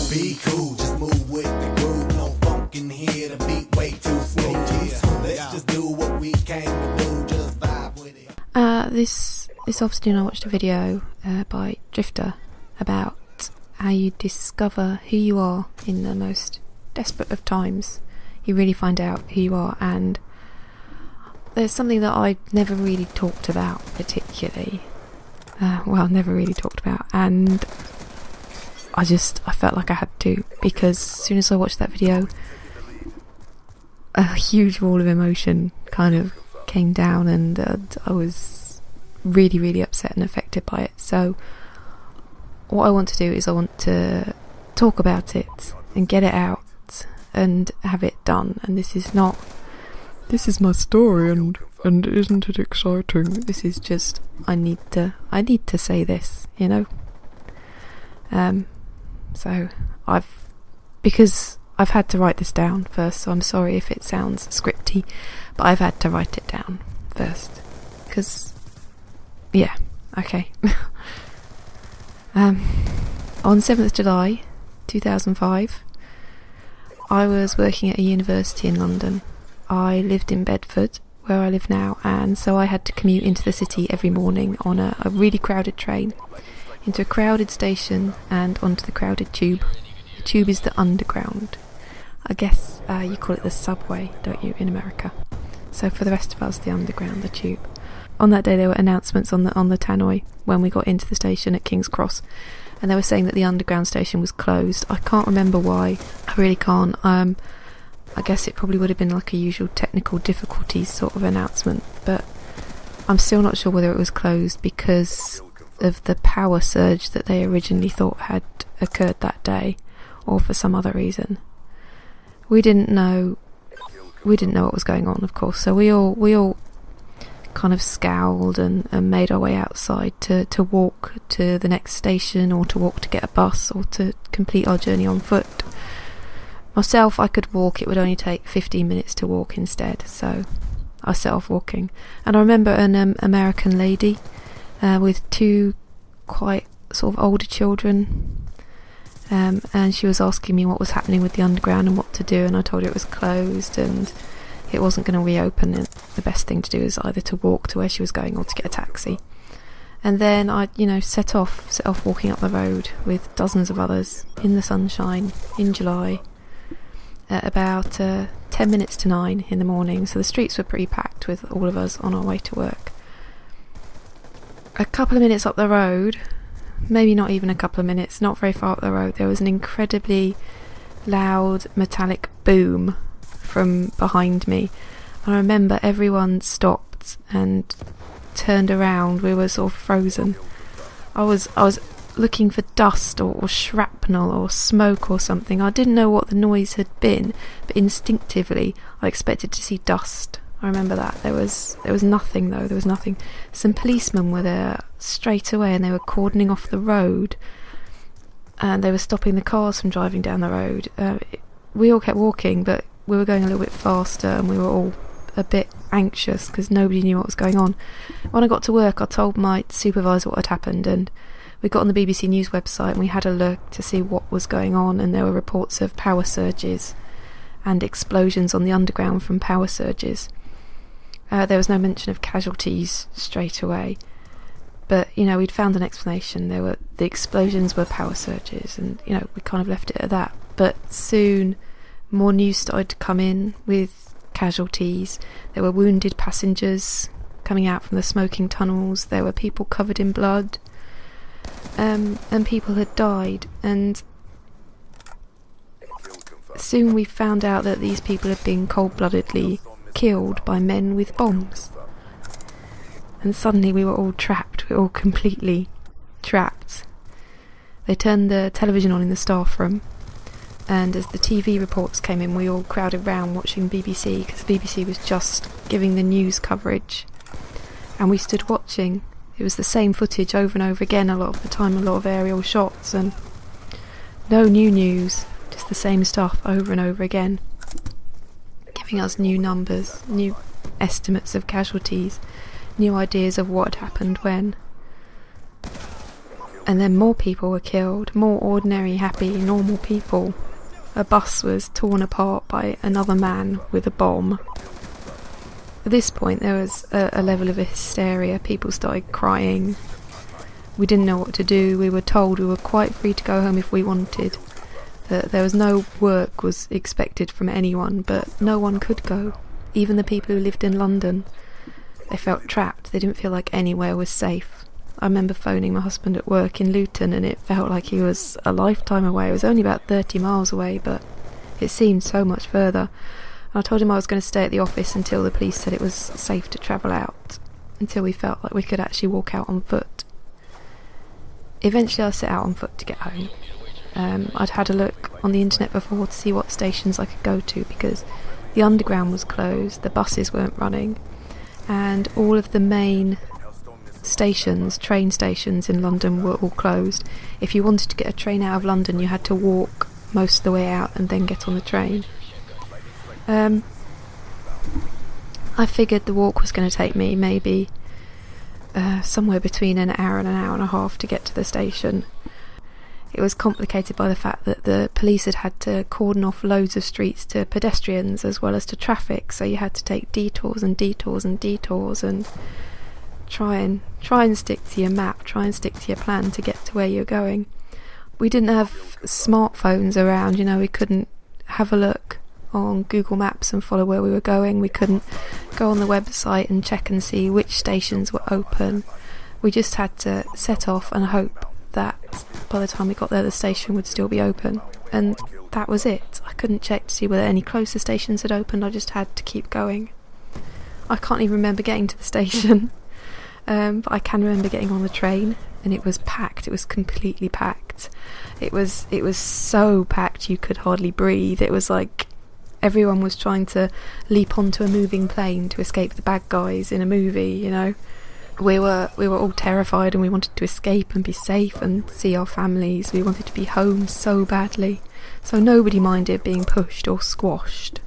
Be cool, just move with the groove. No funk in here, the beat way too smooth. Let's just do what we came to do, just vibe with it. This afternoon I watched a video by Drifter about how you discover who you are in the most desperate of times. You really find out who you are, and there's something that I never really talked about particularly. Never really talked about, and I felt like I had to, because as soon as I watched that video, a huge wall of emotion kind of came down, and I was really, really upset and affected by it. So what I want to do is I want to talk about it and get it out and have it done. And this is my story, and isn't it exciting? This is just, I need to say this, you know. So because I've had to write this down first, so I'm sorry if it sounds scripty, but I've had to write it down first, because, yeah, okay. On 7th July 2005, I was working at a university in London. I lived in Bedford, where I live now, and so I had to commute into the city every morning on a really crowded train, into a crowded station and onto the crowded tube. The tube is the underground. I guess you call it the subway, don't you, in America? So for the rest of us, the underground, the tube. On that day there were announcements on the tannoy when we got into the station at King's Cross, and they were saying that the underground station was closed. I can't remember why. I really can't. I guess it probably would have been like a usual technical difficulties sort of announcement, but I'm still not sure whether it was closed because of the power surge that they originally thought had occurred that day, or for some other reason. We didn't know what was going on, of course, so we all kind of scowled and made our way outside to walk to the next station, or to walk to get a bus, or to complete our journey on foot. Myself, I could walk. It would only take 15 minutes to walk instead, so I set off walking. And I remember an American lady with two quite sort of older children, and she was asking me what was happening with the underground and what to do, and I told her it was closed and it wasn't going to reopen, and the best thing to do is either to walk to where she was going or to get a taxi. And then I, set off walking up the road with dozens of others in the sunshine in July at about 10 minutes to 9 in the morning, so the streets were pretty packed with all of us on our way to work. A couple of minutes up the road, maybe not even a couple of minutes, not very far up the road, there was an incredibly loud metallic boom from behind me, and I remember everyone stopped and turned around. We were sort of frozen. I was looking for dust or shrapnel or smoke or something. I didn't know what the noise had been, but instinctively I expected to see dust. I remember that. There was nothing though. There was nothing. Some policemen were there straight away, and they were cordoning off the road, and they were stopping the cars from driving down the road. We all kept walking, but we were going a little bit faster, and we were all a bit anxious because nobody knew what was going on. When I got to work, I told my supervisor what had happened, and we got on the BBC News website and we had a look to see what was going on, and there were reports of power surges and explosions on the underground from power surges. There was no mention of casualties straight away, but we'd found an explanation. The explosions were power surges, and we kind of left it at that. But soon more news started to come in with casualties. There were wounded passengers coming out from the smoking tunnels. There were people covered in blood, and people had died, and soon we found out that these people had been cold-bloodedly killed by men with bombs. And suddenly we were all trapped. We were all completely trapped. They turned the television on in the staff room, and as the TV reports came in, we all crowded round watching BBC, because the BBC was just giving the news coverage, and we stood watching. It was the same footage over and over again, a lot of the time, a lot of aerial shots, and no new news, just the same stuff over and over again, giving us new numbers, new estimates of casualties, new ideas of what had happened when. And then more people were killed, more ordinary, happy, normal people. A bus was torn apart by another man with a bomb. At this point there was a level of hysteria. People started crying. We didn't know what to do. We were told we were quite free to go home if we wanted. That there was no work was expected from anyone, but no one could go. Even the people who lived in London. They felt trapped. They didn't feel like anywhere was safe. I remember phoning my husband at work in Luton, and it felt like he was a lifetime away. It was only about 30 miles away, but it seemed so much further. And I told him I was going to stay at the office until the police said it was safe to travel out, until we felt like we could actually walk out on foot. Eventually I set out on foot to get home. I'd had a look on the internet before to see what stations I could go to, because the underground was closed, the buses weren't running, and all of the main stations, train stations in London, were all closed. If you wanted to get a train out of London, you had to walk most of the way out and then get on the train. I figured the walk was going to take me maybe somewhere between an hour and a half to get to the station. It was complicated by the fact that the police had to cordon off loads of streets to pedestrians as well as to traffic, so you had to take detours and detours and detours and try and stick to your map, try and stick to your plan to get to where you're going. We didn't have smartphones around, we couldn't have a look on Google Maps and follow where we were going. We couldn't go on the website and check and see which stations were open. We just had to set off and hope that by the time we got there the station would still be open, and that was it. I couldn't check to see whether any closer stations had opened. I just had to keep going. I can't even remember getting to the station, but I can remember getting on the train, and it was packed. It was completely packed. It was so packed you could hardly breathe. It was like everyone was trying to leap onto a moving plane to escape the bad guys in a movie, We were all terrified, and we wanted to escape and be safe and see our families. We wanted to be home so badly. So nobody minded being pushed or squashed.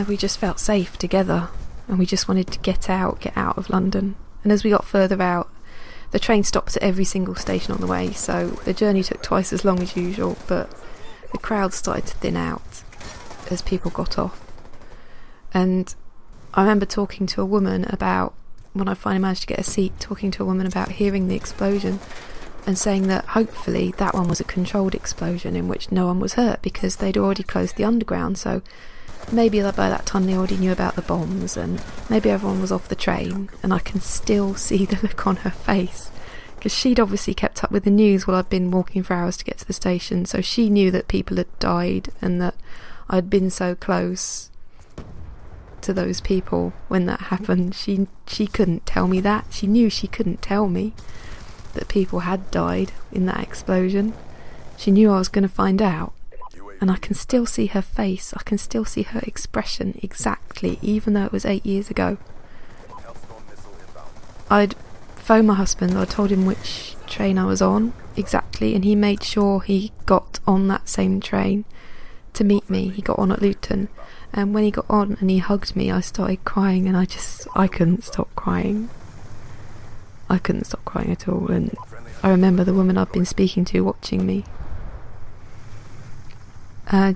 We just felt safe together, and we just wanted to get out of London. And as we got further out, the train stopped at every single station on the way, so the journey took twice as long as usual, but the crowd started to thin out as people got off. And I remember talking to a woman about, when I finally managed to get a seat, talking to a woman about hearing the explosion and saying that hopefully that one was a controlled explosion in which no one was hurt, because they'd already closed the underground, so maybe by that time they already knew about the bombs, and maybe everyone was off the train. And I can still see the look on her face, because she'd obviously kept up with the news while I'd been walking for hours to get to the station, so she knew that people had died and that I'd been so close to those people when that happened. She couldn't tell me that. She knew she couldn't tell me that people had died in that explosion. She knew I was going to find out, and I can still see her face. I can still see her expression exactly, even though it was 8 years ago. I'd phoned my husband. I told him which train I was on exactly, and he made sure he got on that same train to meet me. He got on at Luton. And when he got on and he hugged me, I started crying, and I couldn't stop crying. I couldn't stop crying at all. And I remember the woman I'd been speaking to watching me.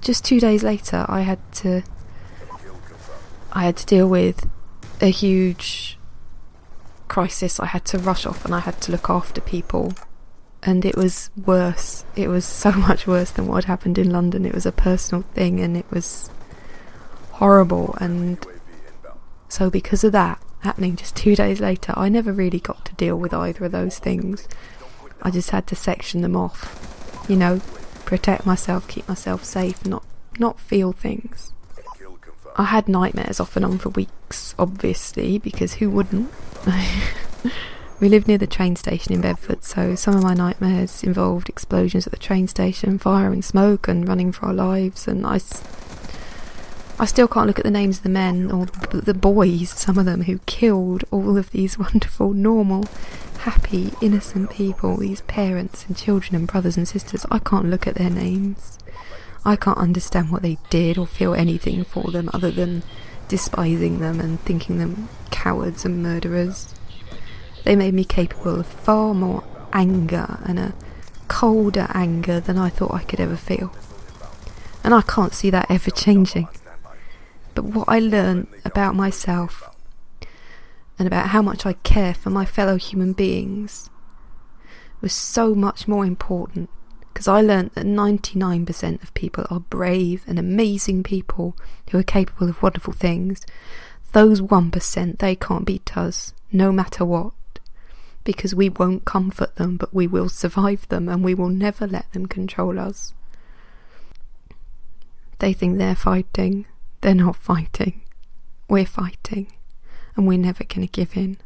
Just 2 days later, I had to deal with a huge crisis. I had to rush off, and I had to look after people. And it was worse. It was so much worse than what had happened in London. It was a personal thing, and it was horrible. And so because of that happening just 2 days later, I never really got to deal with either of those things. I just had to section them off, protect myself, keep myself safe, not feel things. I had nightmares off and on for weeks, obviously, because who wouldn't? We lived near the train station in Bedford, so some of my nightmares involved explosions at the train station, fire and smoke, and running for our lives. And I still can't look at the names of the men, or the boys, some of them, who killed all of these wonderful, normal, happy, innocent people, these parents and children and brothers and sisters. I can't look at their names. I can't understand what they did or feel anything for them other than despising them and thinking them cowards and murderers. They made me capable of far more anger, and a colder anger than I thought I could ever feel. And I can't see that ever changing. But what I learned about myself and about how much I care for my fellow human beings was so much more important, because I learned that 99% of people are brave and amazing people who are capable of wonderful things. Those 1%, they can't beat us, no matter what, because we won't comfort them, but we will survive them, and we will never let them control us. They think they're fighting. They're not fighting. We're fighting, and we're never going to give in.